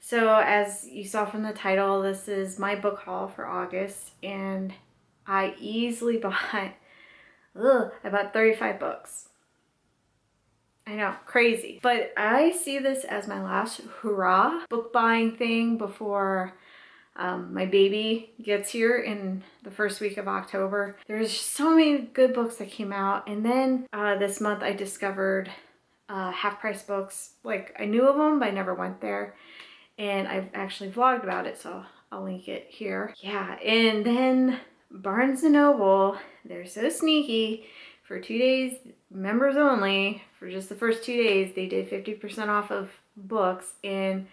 So as you saw from the title, this is my book haul for August, and I easily bought, I bought 35 books. I know, crazy. But I see this as my last hurrah book buying thing before my baby gets here in the first week of October. There's so many good books that came out, and then this month I discovered half-price books. Like, I knew of them, but I never went there. And I've actually vlogged about it, so I'll link it here. Yeah, and then Barnes & Noble, they're so sneaky. For 2 days, members only, for just the first 2 days, they did 50% off of books, and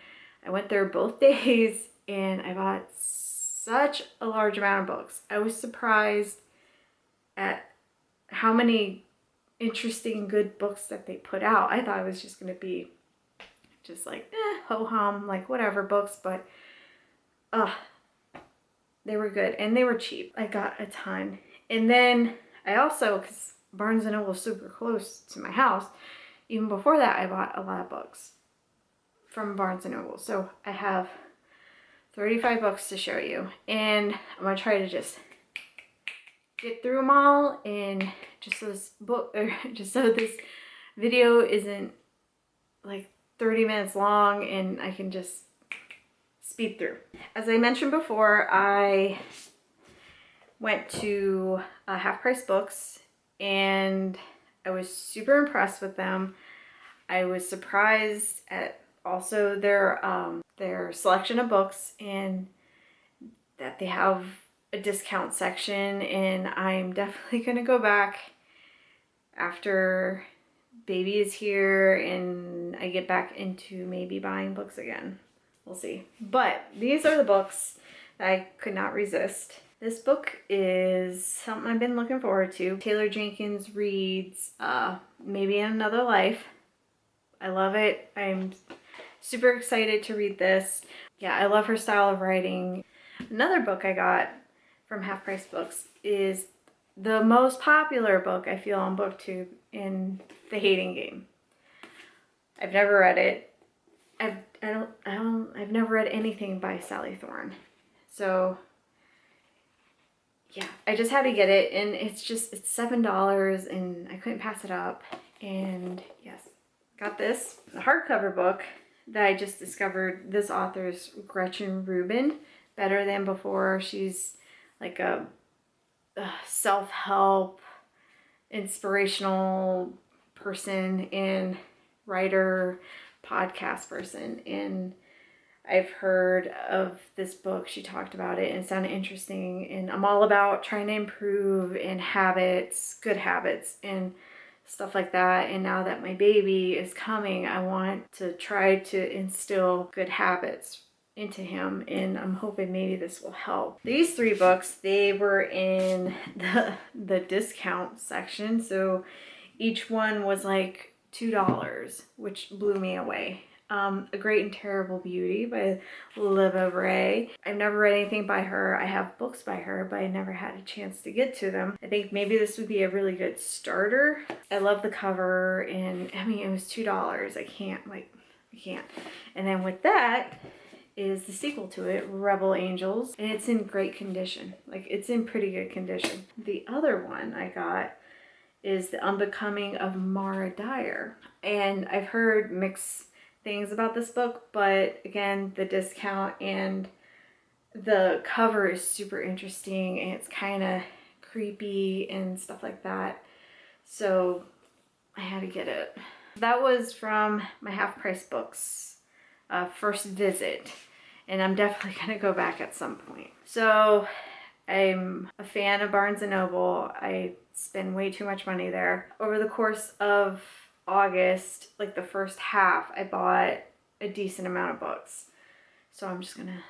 I went there both days, and I bought such a large amount of books. I was surprised at how many interesting, good books that they put out. I thought it was just going to be just like, ho-hum, like whatever books, but they were good and they were cheap. I got a ton. And then I also, because Barnes & Noble was super close to my house, even before that I bought a lot of books from Barnes & Noble. So I have 35 books to show you, and I'm going to try to just get through them all, and just so this video isn't like 30 minutes long and I can just speed through. As I mentioned before, I went to Half Price Books and I was super impressed with them. I was surprised at also their selection of books, and that they have a discount section, and I'm definitely gonna go back after baby is here and I get back into maybe buying books again. We'll see. But these are the books that I could not resist. This book is something I've been looking forward to. Taylor Jenkins Reads Maybe in Another Life. I love it. I'm super excited to read this. Yeah, I love her style of writing. Another book I got from Half Price Books is the most popular book I feel on BookTube, in The Hating Game. I've never read it. I've never read anything by Sally Thorne. So yeah, I just had to get it, and it's $7 and I couldn't pass it up. And yes, got this. The hardcover book that I just discovered. This author's Gretchen Rubin, Better Than Before. She's like a self-help, inspirational person and writer, podcast person, and I've heard of this book. She talked about it and it sounded interesting, and I'm all about trying to improve in habits, good habits and stuff like that. And now that my baby is coming, I want to try to instill good habits into him, and I'm hoping maybe this will help. These 3 books, they were in the discount section, so each one was like $2, which blew me away. A Great and Terrible Beauty by Liv Ray. I've never read anything by her. I have books by her, but I never had a chance to get to them. I think maybe this would be a really good starter. I love the cover, and I mean, it was $2. I can't. And then with that is the sequel to it, Rebel Angels, and it's in great condition. Like, it's in pretty good condition. The other one I got is The Unbecoming of Mara Dyer, and I've heard mixed things about this book, but again, the discount and the cover is super interesting, and it's kind of creepy and stuff like that, so I had to get it. That was from my Half Price Books first visit, and I'm definitely gonna go back at some point. So I'm a fan of Barnes & Noble. I spend way too much money there. Over the course of August, like the first half, I bought a decent amount of books. So I'm just gonna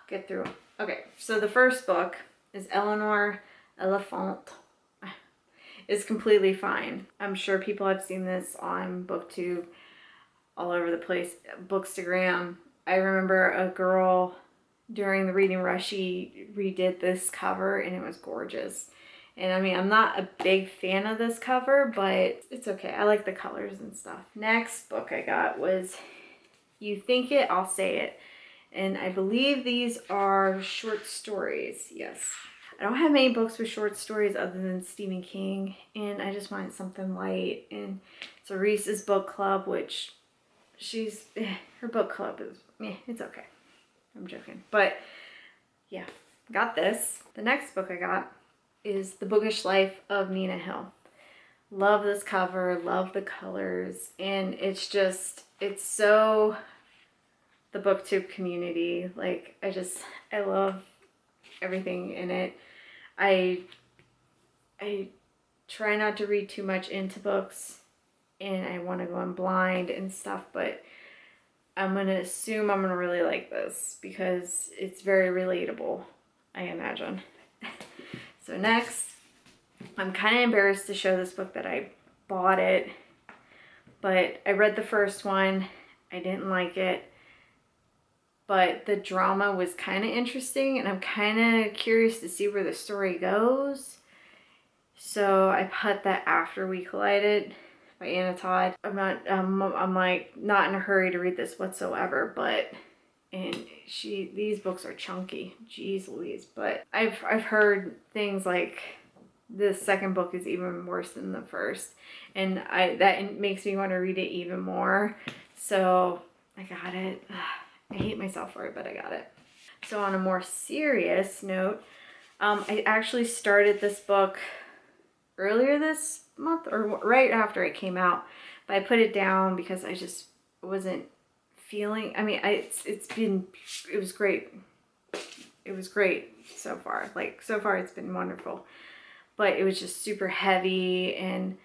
get through them. Okay, so the first book is Eleanor Elephant. It's Completely Fine. I'm sure people have seen this on BookTube, all over the place, Bookstagram. I remember a girl during the reading rush, she redid this cover and it was gorgeous. And I mean, I'm not a big fan of this cover, but it's okay. I like the colors and stuff. Next book I got was you think it, I'll say it. And I believe these are short stories. Yes. I don't have many books with short stories other than Stephen King, and I just wanted something light. And it's a Reese's book club, which her book club is, it's okay. I'm joking. But yeah, got this. The next book I got is The Bookish Life of Nina Hill. Love this cover, love the colors, and it's so the booktube community. Like, I love everything in it. I try not to read too much into books, and I want to go in blind and stuff, but I'm going to assume I'm going to really like this because it's very relatable, I imagine. So next, I'm kind of embarrassed to show this book that I bought it, but I read the first one. I didn't like it, but the drama was kind of interesting, and I'm kind of curious to see where the story goes. So I put that After We Collided by Anna Todd. I'm like not in a hurry to read this whatsoever, but these books are chunky. Jeez Louise. But I've heard things like the second book is even worse than the first, and that makes me want to read it even more. So I got it. I hate myself for it, but I got it. So on a more serious note, I actually started this book earlier this month, or right after it came out, but I put it down because I just wasn't feeling, it was great. It was great so far. Like, so far it's been wonderful, but it was just super heavy, and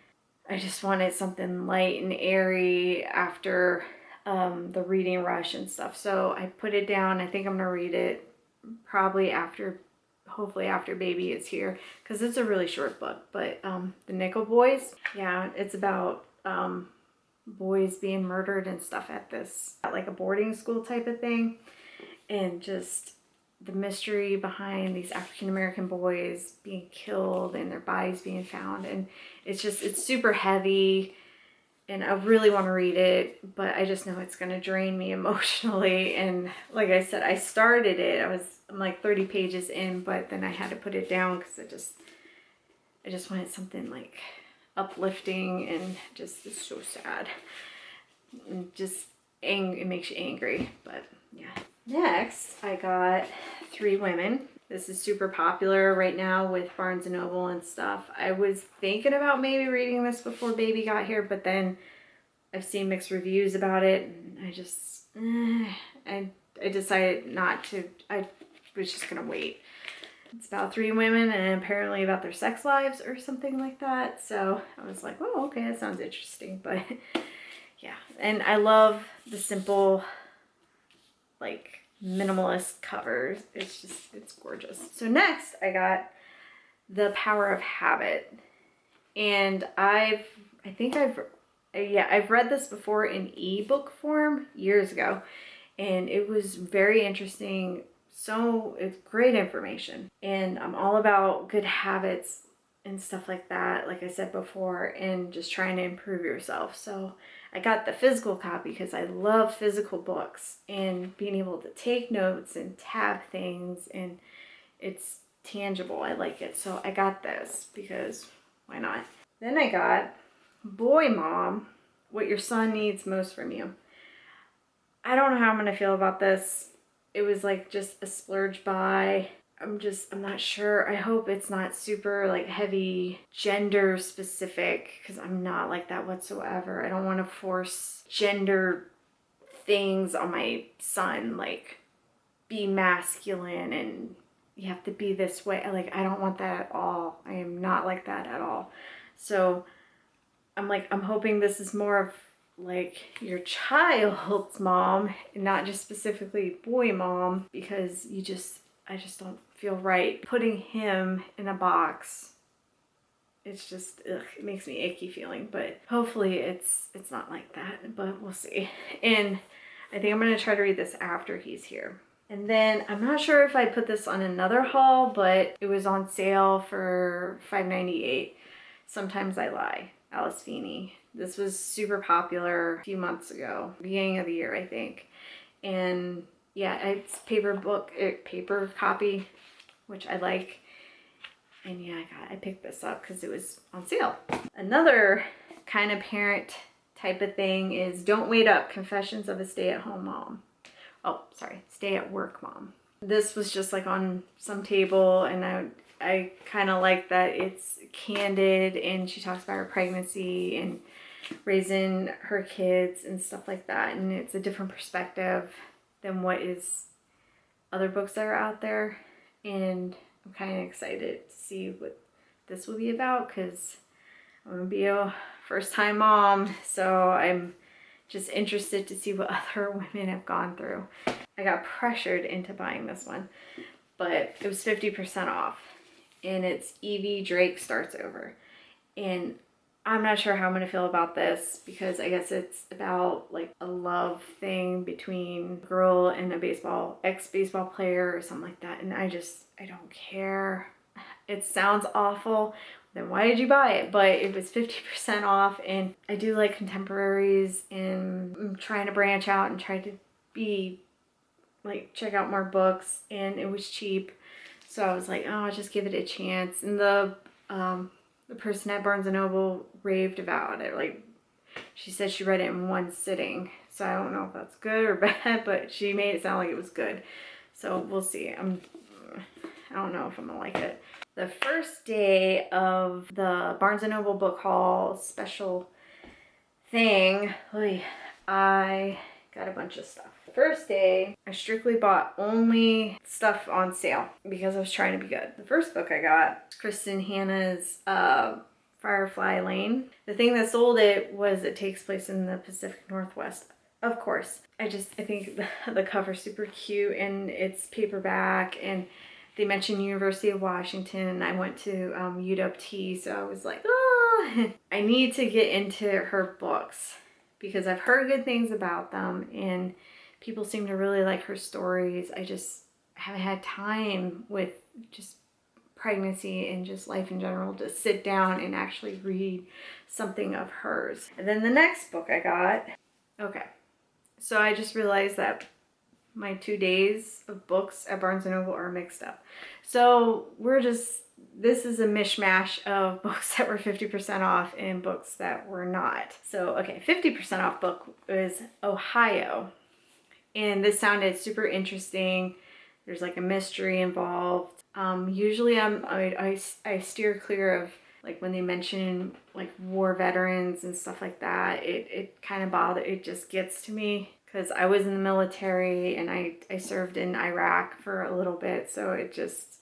I just wanted something light and airy after the reading rush and stuff. So I put it down. I think I'm gonna read it probably hopefully after baby is here, because it's a really short book. But The Nickel Boys, yeah, it's about boys being murdered and stuff at like a boarding school type of thing, and just the mystery behind these African American boys being killed and their bodies being found. And it's super heavy, and I really want to read it, but I just know it's going to drain me emotionally. And like I said, I started it, I'm like 30 pages in, but then I had to put it down because I just wanted something like uplifting, and it's so sad. And it makes you angry, but yeah. Next, I got Three Women. This is super popular right now with Barnes & Noble and stuff. I was thinking about maybe reading this before baby got here, but then I've seen mixed reviews about it, and I decided not to. I was just gonna wait. It's about three women, and apparently about their sex lives or something like that. So I was like, oh, okay, that sounds interesting. But yeah, and I love the simple, like, minimalist covers. It's gorgeous. So next I got The Power of Habit, and I've read this before in ebook form years ago, and it was very interesting. So it's great information, and I'm all about good habits and stuff like that, like I said before, and just trying to improve yourself. So I got the physical copy because I love physical books and being able to take notes and tab things, and it's tangible. I like it. So I got this because why not? Then I got Boy Mom, What Your Son Needs Most from You. I don't know how I'm going to feel about this. It was like just a splurge buy. I'm not sure. I hope it's not super like heavy gender specific, because I'm not like that whatsoever. I don't want to force gender things on my son, like be masculine and you have to be this way. Like, I don't want that at all. I am not like that at all. So I'm hoping this is more of like your child's mom and not just specifically boy mom, because I just don't feel right putting him in a box. It's just, ugh, it makes me icky feeling, but hopefully it's not like that, but we'll see. And I think I'm going to try to read this after he's here. And then I'm not sure if I put this on another haul, but it was on sale for $5.98. Sometimes I Lie, Alice Feeney. This was super popular a few months ago, beginning of the year, I think. And yeah, it's paper copy, which I like. And yeah, I picked this up because it was on sale. Another kind of parent type of thing is Don't Wait Up, Confessions of a Stay-at-Home Mom. Oh, sorry, Stay-at-Work Mom. This was just like on some table, and I kind of like that it's candid, and she talks about her pregnancy and raising her kids and stuff like that, and it's a different perspective than what is other books that are out there. And I'm kind of excited to see what this will be about, because I'm gonna be a first-time mom, so I'm just interested to see what other women have gone through. I got pressured into buying this one, but it was 50% off, and it's Evie Drake Starts Over. And I'm not sure how I'm gonna feel about this, because I guess it's about like a love thing between a girl and a ex-baseball player or something like that, and I don't care. It sounds awful. Then why did you buy it? But it was 50% off, and I do like contemporaries, and I'm trying to branch out and try to check out more books, and it was cheap. So I was like, oh, I'll just give it a chance. And the person at Barnes & Noble raved about it. Like, she said she read it in one sitting. So I don't know if that's good or bad, but she made it sound like it was good. So we'll see. I don't know if I'm gonna like it. The first day of the Barnes & Noble book haul special thing, I got a bunch of stuff. The first day, I strictly bought only stuff on sale because I was trying to be good. The first book I got, Kristen Hanna's Firefly Lane. The thing that sold it was it takes place in the Pacific Northwest. Of course. I think the cover's super cute, and it's paperback, and they mentioned University of Washington, and I went to UW, so I was like, oh, I need to get into her books because I've heard good things about them, and people seem to really like her stories. I just haven't had time with just pregnancy and just life in general to sit down and actually read something of hers. And then the next book I got, okay, so I just realized that my 2 days of books at Barnes & Noble are mixed up. So this is a mishmash of books that were 50% off and books that were not. So, okay, 50% off book is Ohio. And this sounded super interesting. There's like a mystery involved. Usually I steer clear of like when they mention like war veterans and stuff like that. It kind of it just gets to me. Because I was in the military, and I served in Iraq for a little bit, so it just,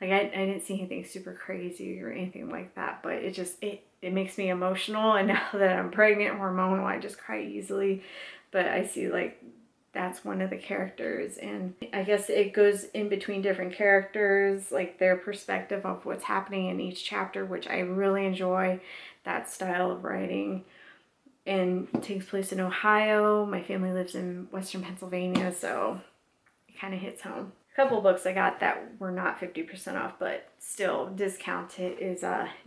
like, I didn't see anything super crazy or anything like that, but it makes me emotional, and now that I'm pregnant, hormonal, I just cry easily. But I see, like, that's one of the characters, and I guess it goes in between different characters, like their perspective of what's happening in each chapter, which I really enjoy that style of writing. And it takes place in Ohio. My family lives in Western Pennsylvania, so it kind of hits home. A couple books I got that were not 50% off, but still discounted is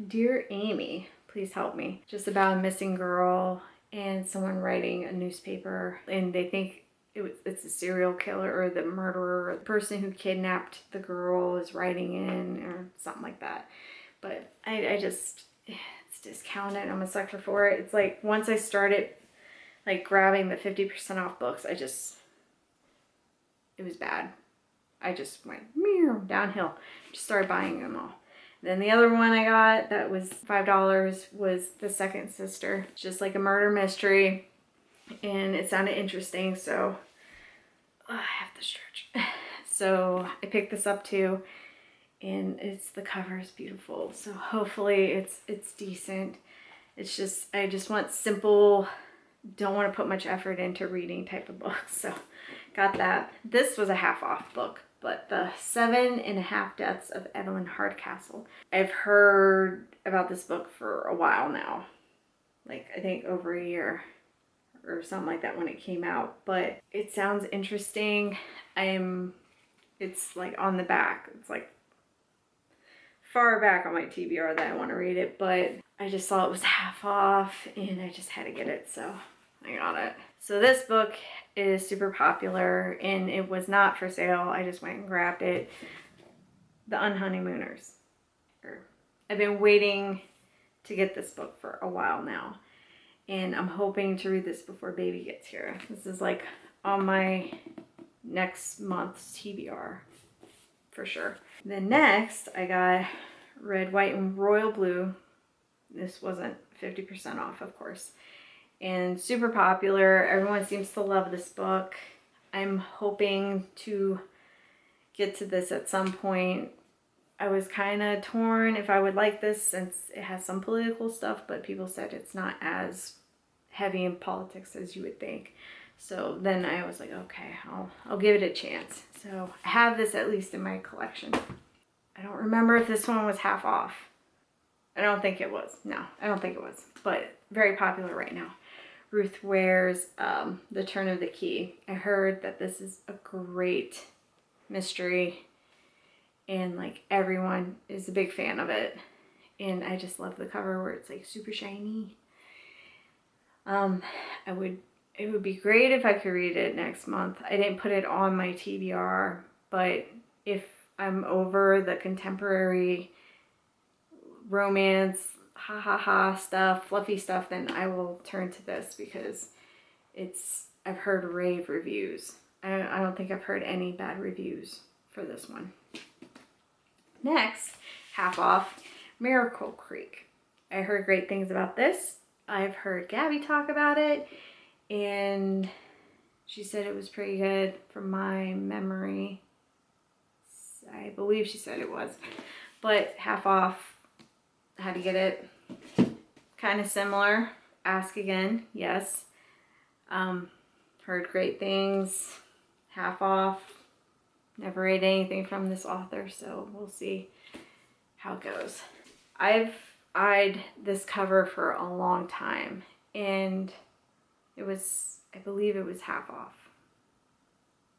Dear Amy, Please Help Me. Just about a missing girl and someone writing a newspaper, and they think it's a serial killer or the murderer, or the person who kidnapped the girl is writing in, or something like that. But it's discounted. I'm a sucker for it. It's like once I started like grabbing the 50% off books, it was bad. I just went downhill. Just started buying them all. Then the other one I got that was $5 was The Second Sister. It's just like a murder mystery, and it sounded interesting, so I have to stretch. So I picked this up too, and the cover is beautiful, so hopefully it's decent. It's just, I just want simple, don't want to put much effort into reading type of books, so got that. This was a half off book, but The 7.5 Deaths of Evelyn Hardcastle. I've heard about this book for a while now, like I think over a year or something like that when it came out, but it sounds interesting. It's like on the back, it's like far back on my TBR that I want to read it, but I just saw it was half off and I just had to get it, so I got it. So this book is super popular and it was not for sale. I just went and grabbed it. The Unhoneymooners. I've been waiting to get this book for a while now, and I'm hoping to read this before baby gets here. This is like on my next month's TBR for sure. Then next I got Red, White, and Royal Blue. This wasn't 50% off, of course, and super popular. Everyone seems to love this book. I'm hoping to get to this at some point. I was kind of torn if I would like this since it has some political stuff, but people said it's not as heavy in politics as you would think. So then I was like, okay, I'll give it a chance. So I have this at least in my collection. I don't remember if this one was half off. I don't think it was. No, I don't think it was, but very popular right now. Ruth Ware's The Turn of the Key. I heard that this is a great mystery and like everyone is a big fan of it, and I just love the cover where it's like super shiny. It would be great if I could read it next month. I didn't put it on my TBR, but if I'm over the contemporary romance ha ha ha stuff, fluffy stuff, then I will turn to this because I've heard rave reviews. I don't think I've heard any bad reviews for this one. Next, half off, Miracle Creek. I heard great things about this. I've heard Gabby talk about it, and she said it was pretty good from my memory. I believe she said it was, but half off, how to get it. Kind of similar. Ask Again, yes. Heard great things. Half off. Never read anything from this author, so we'll see how it goes. I've eyed this cover for a long time, and it was, I believe it was half off.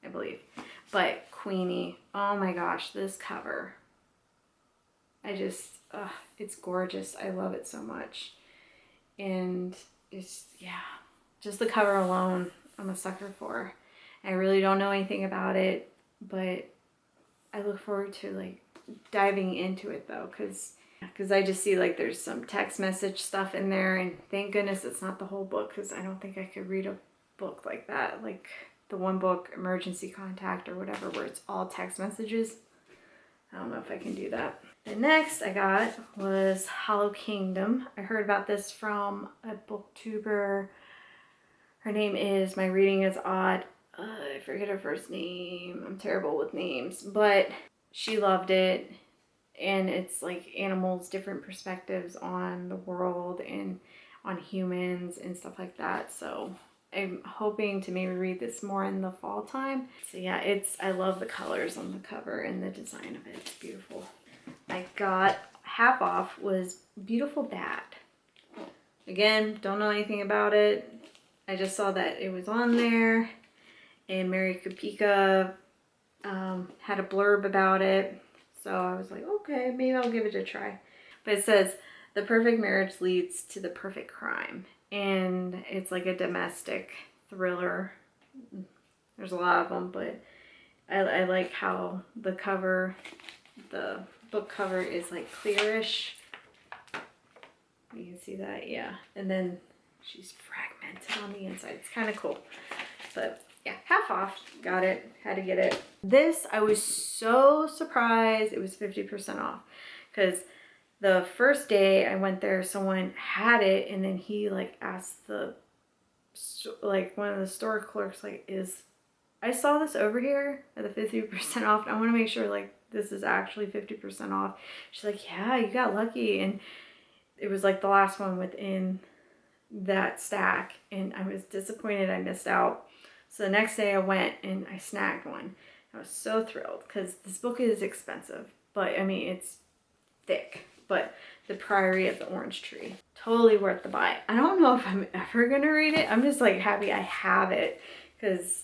I believe. But Queenie, oh my gosh, this cover. It's gorgeous. I love it so much. And it's, yeah, just the cover alone, I'm a sucker for. I really don't know anything about it, but I look forward to like diving into it though, because I just see like there's some text message stuff in there, and thank goodness it's not the whole book, because I don't think I could read a book like that, like the one book, Emergency Contact or whatever, where it's all text messages. I don't know if I can do that. The next I got was Hollow Kingdom. I heard about this from a booktuber. Her name is myreadingisodd. I forget her first name. I'm terrible with names, but she loved it. And it's like animals, different perspectives on the world and on humans and stuff like that. So I'm hoping to maybe read this more in the fall time. So yeah, I love the colors on the cover and the design of it. It's beautiful. I got half off was Beautiful Bad. Again, don't know anything about it. I just saw that it was on there, and Mary Kapika had a blurb about it. So I was like, okay, maybe I'll give it a try. But it says, the perfect marriage leads to the perfect crime. And it's like a domestic thriller. There's a lot of them, but I like how the cover, the book cover is like clearish. You can see that, yeah. And then she's fragmented on the inside. It's kind of cool. But yeah, half off. Got it. Had to get it. This, I was so surprised it was 50% off. Because the first day I went there, someone had it, and then he like asked one of the store clerks, like, I saw this over here at the 50% off. I want to make sure like this is actually 50% off. She's like, yeah, you got lucky. And it was like the last one within that stack, and I was disappointed I missed out. So the next day I went and I snagged one. I was so thrilled because this book is expensive, but I mean, it's thick. But The Priory of the Orange Tree, totally worth the buy. I don't know if I'm ever gonna read it. I'm just like happy I have it because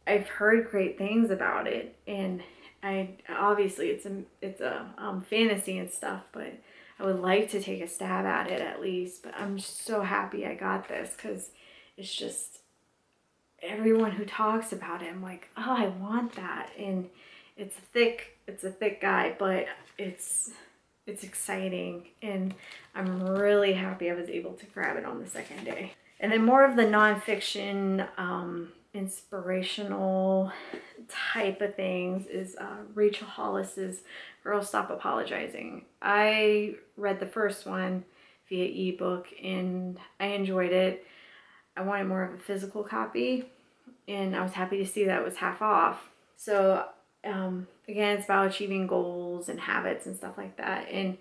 I've heard great things about it, and obviously it's a fantasy and stuff, but I would like to take a stab at it at least, but I'm just so happy I got this because it's just everyone who talks about it, I'm like, oh, I want that. And it's a thick guy, but it's exciting, and I'm really happy I was able to grab it on the second day. And then more of the nonfiction, inspirational type of things is Rachel Hollis's Girl Stop Apologizing. I read the first one via ebook and I enjoyed it. I wanted more of a physical copy, and I was happy to see that it was half off. So again, it's about achieving goals and habits and stuff like that. And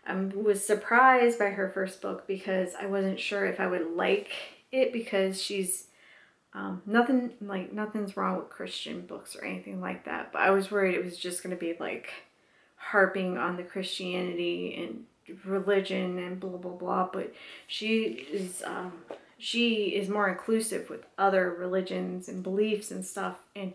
I was surprised by her first book because I wasn't sure if I would like it, because she's nothing's wrong with Christian books or anything like that, but I was worried it was just going to be like harping on the Christianity and religion and blah blah blah. But she is more inclusive with other religions and beliefs and stuff, and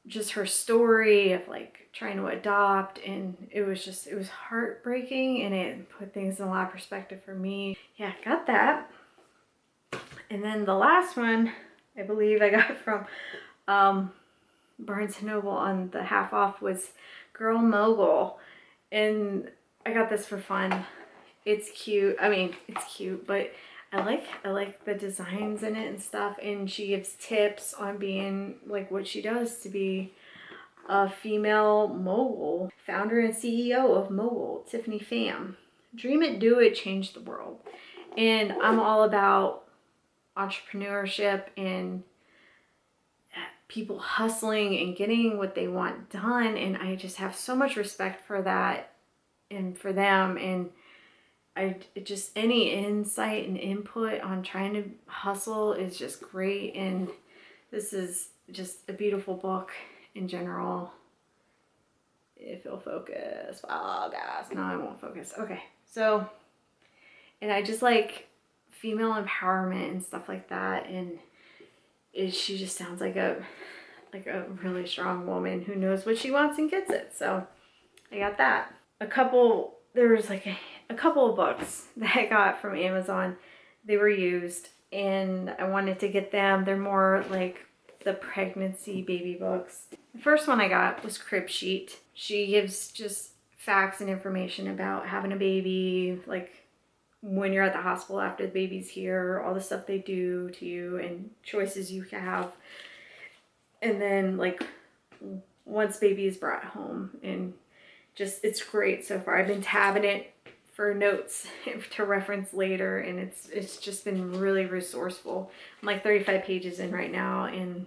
just her story of like trying to adopt, and it was heartbreaking, and it put things in a lot of perspective for me. Yeah, got that. And then the last one I believe I got from Barnes & Noble on the half off was Girl Mogul, and I got this for fun. It's cute. I mean, it's cute, but I like the designs in it and stuff, and she gives tips on being like what she does to be a female mogul. Founder and CEO of Mogul, Tiffany Pham. Dream it, do it, change the world. And I'm all about entrepreneurship and people hustling and getting what they want done, and I just have so much respect for that and for them. And just any insight and input on trying to hustle is just great, and this is just a beautiful book in general. If it'll focus. Oh gosh, no, I won't focus. Okay, so, and I just like female empowerment and stuff like that, and she just sounds like a really strong woman who knows what she wants and gets it. So I got that. There was like a couple of books that I got from Amazon. They were used, and I wanted to get them. They're more like the pregnancy baby books. The first one I got was Crib Sheet. She gives just facts and information about having a baby, like when you're at the hospital after the baby's here, all the stuff they do to you and choices you have. And then like once baby is brought home, and just, it's great so far. I've been tabbing it for notes to reference later, and it's just been really resourceful. I'm like 35 pages in right now, and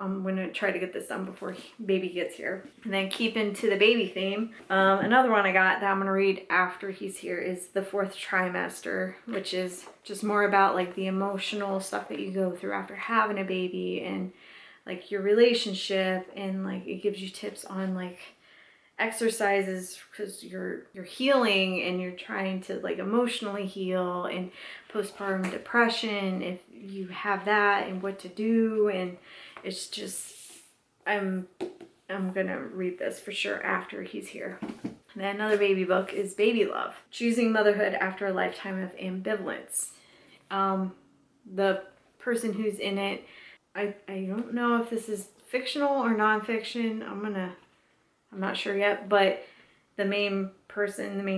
I'm gonna try to get this done before baby gets here. And then keeping to the baby theme, another one I got that I'm gonna read after he's here is The Fourth Trimester, which is just more about like the emotional stuff that you go through after having a baby, and like your relationship, and like it gives you tips on like exercises because you're healing and you're trying to like emotionally heal, and postpartum depression if you have that, and what to do. And it's just, I'm gonna read this for sure after he's here. And then another baby book is Baby Love, Choosing Motherhood After a Lifetime of Ambivalence. The person who's in it, I don't know if this is fictional or nonfiction. I'm not sure yet, but the main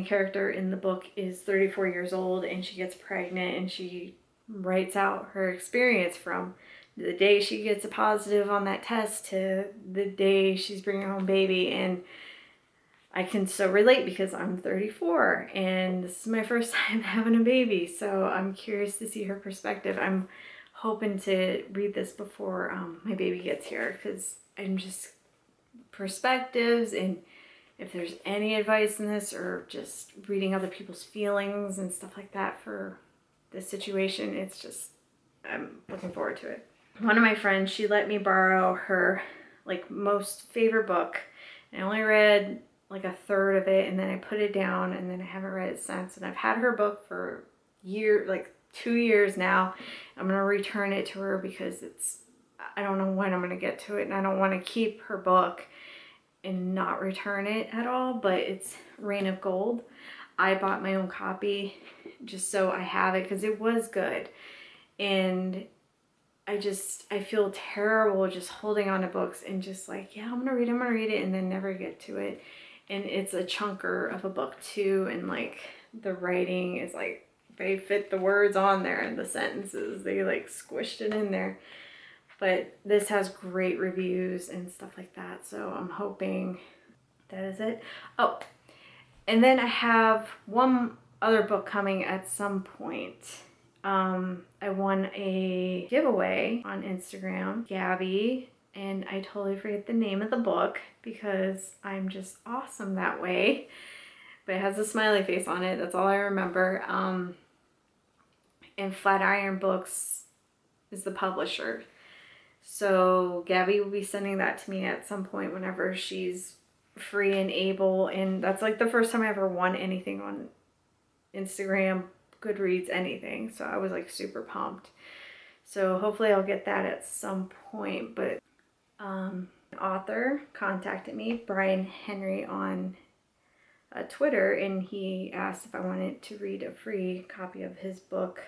character in the book is 34 years old, and she gets pregnant, and she writes out her experience from the day she gets a positive on that test to the day she's bringing home baby. And I can so relate because I'm 34 and this is my first time having a baby, so I'm curious to see her perspective. I'm hoping to read this before my baby gets here, because I'm just perspectives, and if there's any advice in this, or just reading other people's feelings and stuff like that for this situation, it's just, I'm looking forward to it. One of my friends, she let me borrow her like most favorite book, and I only read like a third of it, and then I put it down, and then I haven't read it since. And I've had her book for like 2 years now. I'm gonna return it to her because I don't know when I'm gonna get to it, and I don't want to keep her book and not return it at all. But it's Rain of Gold. I bought my own copy just so I have it because it was good. And I feel terrible just holding on to books and just like, yeah, I'm gonna read it and then never get to it. And it's a chunker of a book too, and like the writing is like, they fit the words on there and the sentences, they like squished it in there. But this has great reviews and stuff like that, so I'm hoping that is it. Oh, and then I have one other book coming at some point. I won a giveaway on Instagram, Gabby, and I totally forget the name of the book because I'm just awesome that way. But it has a smiley face on it, that's all I remember. And Flatiron Books is the publisher. So Gabby will be sending that to me at some point whenever she's free and able. And that's like the first time I ever won anything on Instagram, Goodreads, anything. So I was like super pumped. So hopefully I'll get that at some point. But an author contacted me, Brian Henry, on Twitter, and he asked if I wanted to read a free copy of his book.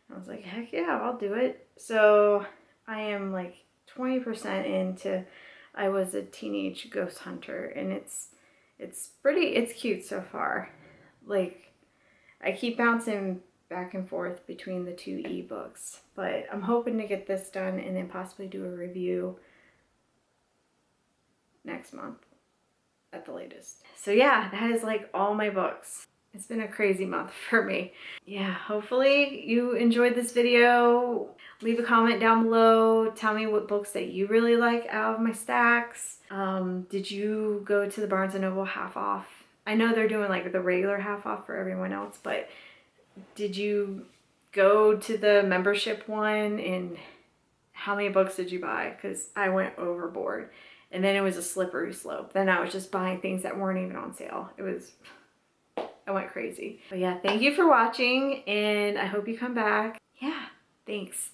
I was like, heck yeah, I'll do it. So I am like 20% into I Was a Teenage Ghost Hunter, and it's cute so far. Like, I keep bouncing back and forth between the two ebooks, but I'm hoping to get this done and then possibly do a review next month at the latest. So yeah, that is like all my books. It's been a crazy month for me. Yeah, hopefully you enjoyed this video. Leave a comment down below. Tell me what books that you really like out of my stacks. Did you go to the Barnes & Noble half off? I know they're doing like the regular half off for everyone else, but did you go to the membership one, and how many books did you buy? Because I went overboard, and then it was a slippery slope. Then I was just buying things that weren't even on sale. I went crazy. But yeah, thank you for watching, and I hope you come back. Yeah, thanks.